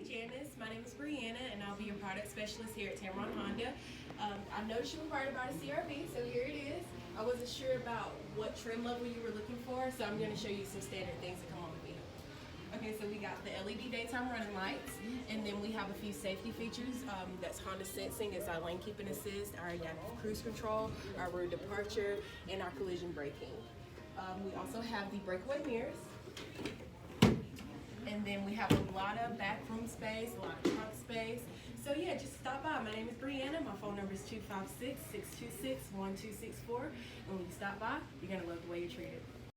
Hey Janice, my name is BriAnna and I'll be your product specialist here at Tameron Honda. I noticed you inquired about a CRV, so here it is. I wasn't sure about what trim level you were looking for, so I'm going to show you some standard things that come on the vehicle. Okay, so we got the LED daytime running lights, and then we have a few safety features. That's Honda sensing, is our lane keeping assist, our adaptive cruise control, our road departure, and our collision braking. We also have the breakaway mirrors. And then we have a lot of backroom space, a lot of trunk space. So yeah, just stop by. My name is BriAnna. My phone number is 256-626-1264. And when you stop by, you're gonna love the way you're treated.